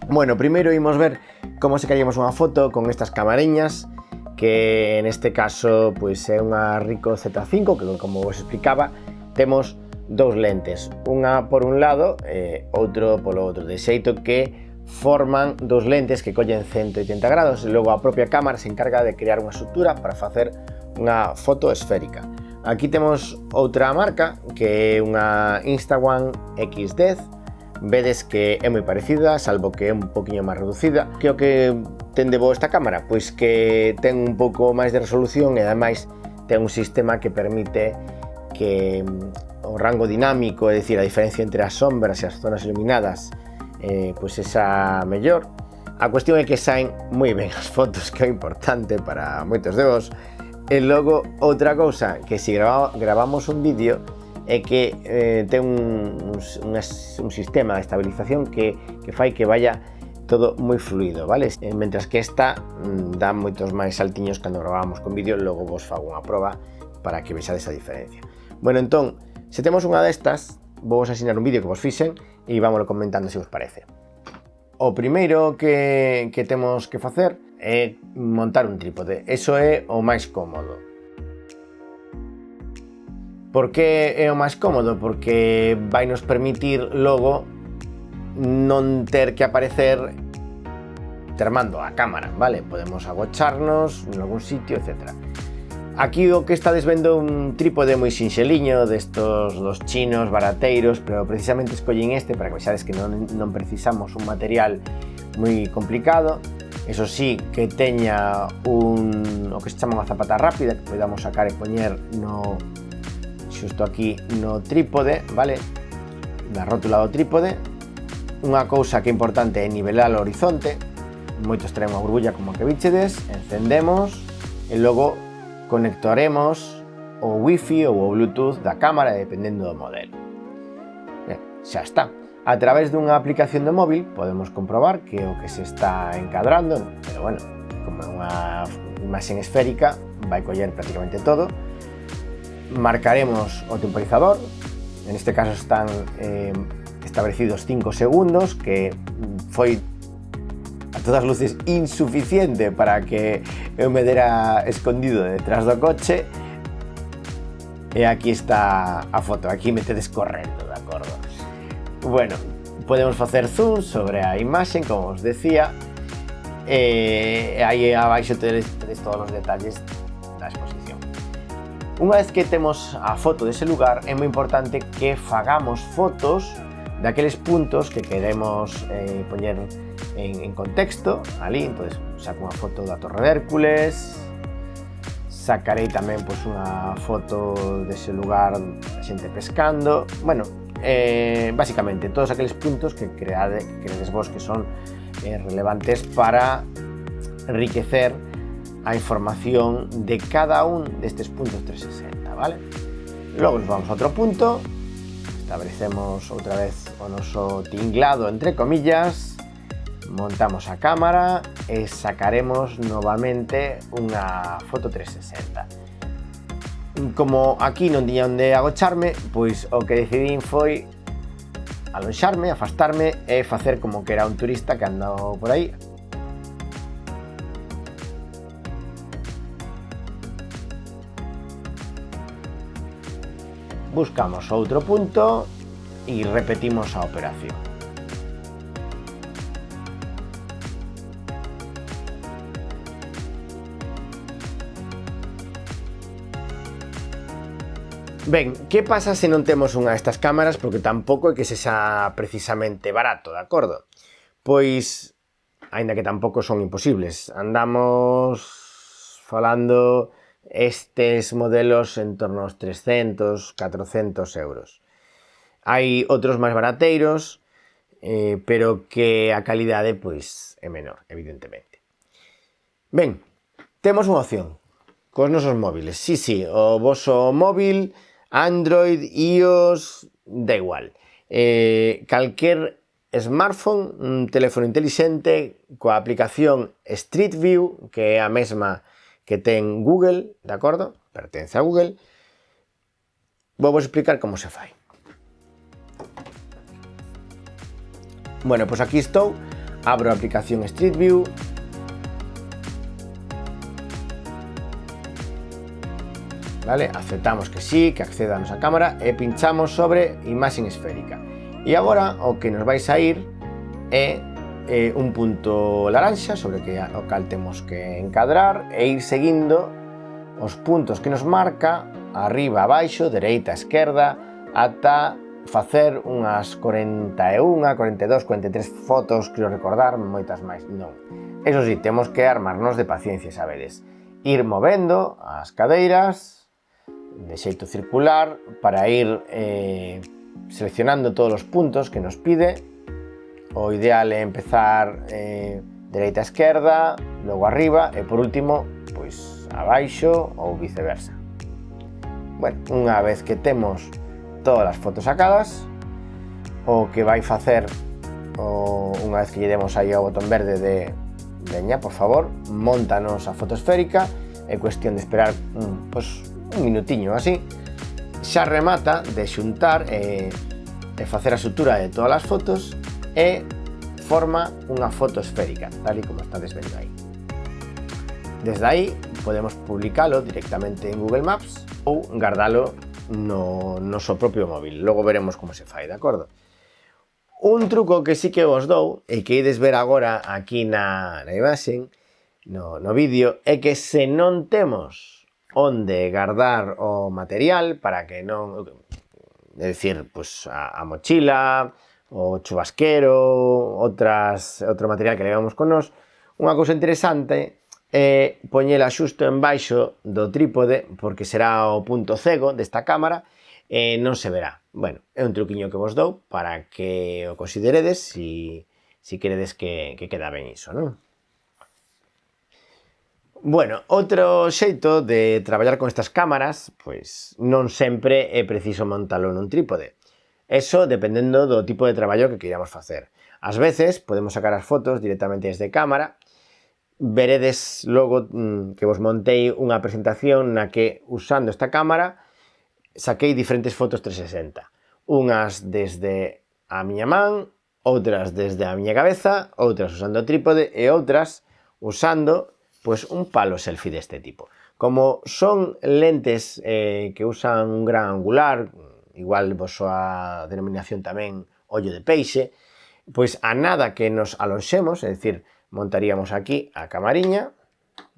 Bueno, primeiro imos ver como sacaríamos unha foto con estas camariñas, que en este caso pois é unha Ricoh Z5, que como vos explicaba, temos dous lentes, unha por un lado e outro polo outro, de xeito que forman dous lentes que collen 180 grados e logo a propia cámara se encarga de crear unha estrutura para facer unha foto esférica. Aquí temos outra marca que é unha Insta-One X10. Vedes que é moi parecida, salvo que é un poquinho máis reducida. Que o que ten de bo esta cámara? Pois que ten un pouco máis de resolución e ademais ten un sistema que permite que o rango dinámico, é dicir, a diferencia entre as sombras e as zonas iluminadas, pois esa mellor. A cuestión é que saen moi ben as fotos, que é importante para moitos de vos. E logo, outra cousa, que se gravamos un vídeo, é que ten un sistema de estabilización que fai que vaya todo moi fluido, vale? Mentras que esta dá moitos máis saltiños cando gravamos con vídeo, logo vos fago unha proba para que vexades a diferencia. Bueno, entón, se temos unha destas, vou vos ensinar un vídeo que vos fixen e vámoslo comentando se vos parece. O primeiro que temos que facer é montar un trípode, eso é o máis cómodo. Por que é o máis cómodo? Porque vai nos permitir logo non ter que aparecer termando a cámara, vale? Podemos agocharnos en algún sitio, etc. Aquí o que estades vendo un trípode moi sinxeliño, destos dos chinos barateiros, pero precisamente escollín este para que vexades que non precisamos un material moi complicado. Eso sí, que teña o que se chama unha zapata rápida, que podamos sacar e poñer xusto aquí no trípode, vale? Na rótula do trípode. Unha cousa que é importante é nivelar o horizonte. Moitos traen unha burbulla como a que vichedes, encendemos e logo conectaremos o Wi-Fi ou o Bluetooth da cámara dependendo do modelo. Xa está. A través dunha aplicación do móvil podemos comprobar que o que se está encadrando, pero bueno, como é unha imaxe esférica, vai coller prácticamente todo. Marcaremos o temporizador, en este caso están establecidos 5 segundos, que foi a todas luces insuficiente para que eu me dera escondido detrás do coche. E aquí está a foto, aquí me tedes correndo, de acordo? Bueno, podemos facer zoom sobre a imaxe, como os decía, e aí abaixo tedes todos os detalles da exposición. Unha vez que temos a foto dese lugar, é moi importante que fagamos fotos daqueles puntos que queremos poñer en contexto ali. Entón, saco unha foto da Torre de Hércules, sacarei tamén pois, unha foto dese lugar da xente pescando. Bueno, basicamente todos aqueles puntos que credes vos que son relevantes para enriquecer a información de cada un destes puntos 360, vale? Logo nos vamos a outro punto, establecemos outra vez o noso tinglado entre comillas, montamos a cámara e sacaremos novamente unha foto 360. Como aquí non tiña onde agocharme, pois o que decidín foi alonxarme, afastarme e facer como que era un turista que andaba por aí. Buscamos outro punto e repetimos a operación. Ben, que pasa se non temos unha destas cámaras? Porque tampouco é que sexa precisamente barato, de acordo? Pois, aínda que tampouco son imposibles, andamos falando estes modelos en torno aos 300, 400 euros. Hai outros máis barateiros, pero que a calidade pois, é menor, evidentemente. Ben, temos unha opción cos nosos móviles. Sí, o voso móvil, Android, iOS, da igual. Calquer smartphone, un teléfono inteligente coa aplicación Street View, que é a mesma que ten Google, de acordo? Pertence a Google. Vou vos explicar como se fai. Bueno, pois aquí estou Abro a aplicación Street View. Vale, aceptamos que sí, que acceda a nosa cámara e pinchamos sobre imaxe esférica. E agora o que nos vais a ir é un punto laranxa sobre o cal temos que encadrar e ir seguindo os puntos que nos marca arriba, abaixo, dereita, esquerda, ata facer unhas 41, 42, 43 fotos, creo recordar, moitas máis, non. Eso sí, temos que armarnos de paciencia, sabedes. Ir movendo as cadeiras de xeito circular para ir seleccionando todos os puntos que nos pide. O ideal é empezar dereita a esquerda, logo arriba e por último, pois abaixo ou viceversa. Bueno, unha vez que temos todas as fotos sacadas, o que vai facer unha vez que lle demos aí ao botón verde de veña, por favor, montanos a foto esférica, é cuestión de esperar pois, un minutiño así, xa remata de xuntar e facer a sutura de todas as fotos e forma unha foto esférica, tal e como estades vendo aí. Desde aí podemos publicalo directamente en Google Maps ou guardalo no noso propio móvil. Logo veremos como se fai, de acordo? Un truco que sí que vos dou e que ides ver agora aquí na imaxe, no vídeo, é que se non temos onde guardar o material para que non, é dicir, pues, a mochila, o chubasquero, outro material que levamos con nós, unha cousa interesante é poñela xusto embaixo do trípode porque será o punto cego desta cámara e non se verá. Bueno, é un truquiño que vos dou para que o consideredes si queredes que queda ben iso, non? Bueno, outro xeito de traballar con estas cámaras, pois non sempre é preciso montalo nun trípode. Eso dependendo do tipo de traballo que queiramos facer. Ás veces podemos sacar as fotos directamente desde cámara. Veredes logo que vos montei unha presentación na que, usando esta cámara, saquei diferentes fotos 360. Unhas desde a miña man, outras desde a miña cabeza, outras usando o trípode e outras usando pois un palo selfie deste tipo. Como son lentes que usan un gran angular, igual vos soa a denominación tamén ollo de peixe, pois a nada que nos alonxemos, é dicir, montaríamos aquí a camariña,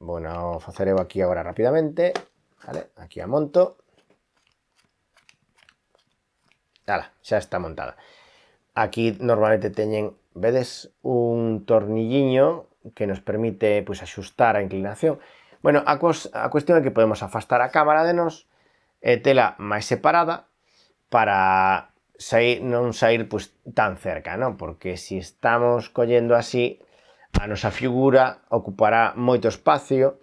bueno, facereu aquí agora rapidamente, vale? Aquí a monto, ala, xa está montada. Aquí normalmente teñen, vedes, un tornilliño que nos permite pois, axustar a inclinación. Bueno, a cuestión é que podemos afastar a cámara de nós e tela máis separada para non sair pois, tan cerca, non? Porque se estamos collendo así, a nosa figura ocupará moito espacio,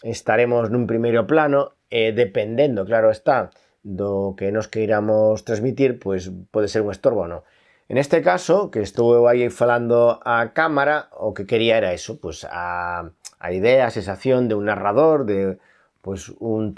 estaremos nun primeiro plano e dependendo, claro está, do que nos queiramos transmitir, pois pode ser un estorbo ou non. En este caso, que estou aí falando a cámara, o que quería era eso, pues a idea, a sensación de un narrador, de pues un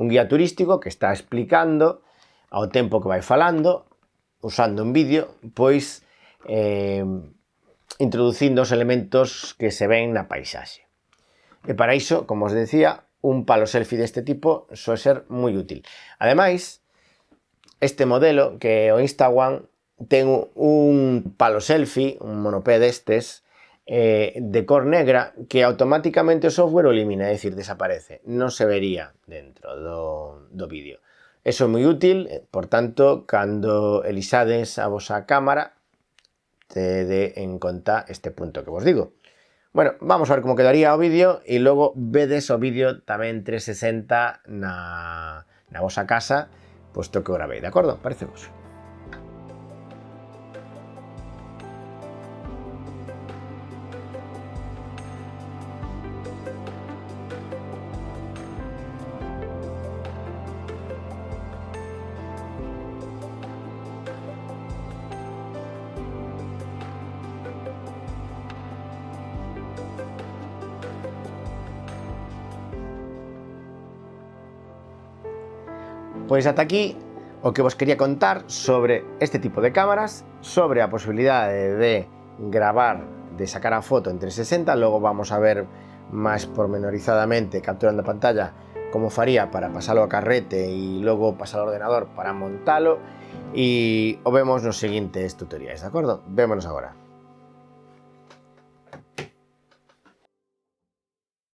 guía turístico que está explicando ao tempo que vai falando, usando un vídeo, pois introducindo os elementos que se ven na paisaxe. E para iso, como os decía, un palo selfie deste tipo soe ser moi útil. Ademais, este modelo, que é o Insta-One, ten un palo selfie, un monopé destes, de cor negra, que automáticamente o software o elimina, é dicir, desaparece. Non se vería dentro do vídeo. Eso é moi útil, por tanto, cando elisades a vosa cámara, tede en conta este punto que vos digo. Bueno, vamos a ver como quedaría o vídeo e logo vedes o vídeo tamén 360 na vosa casa, posto que o gravei, de acordo? Parecemos. Pois ata aquí o que vos quería contar sobre este tipo de cámaras sobre a posibilidade de gravar, de sacar a foto en 360, logo vamos a ver máis pormenorizadamente, capturando a pantalla, como faría para pasalo a carrete e logo pasalo ao ordenador para montalo, e o vemos nos seguintes tutoriais, de acordo? Vémonos agora.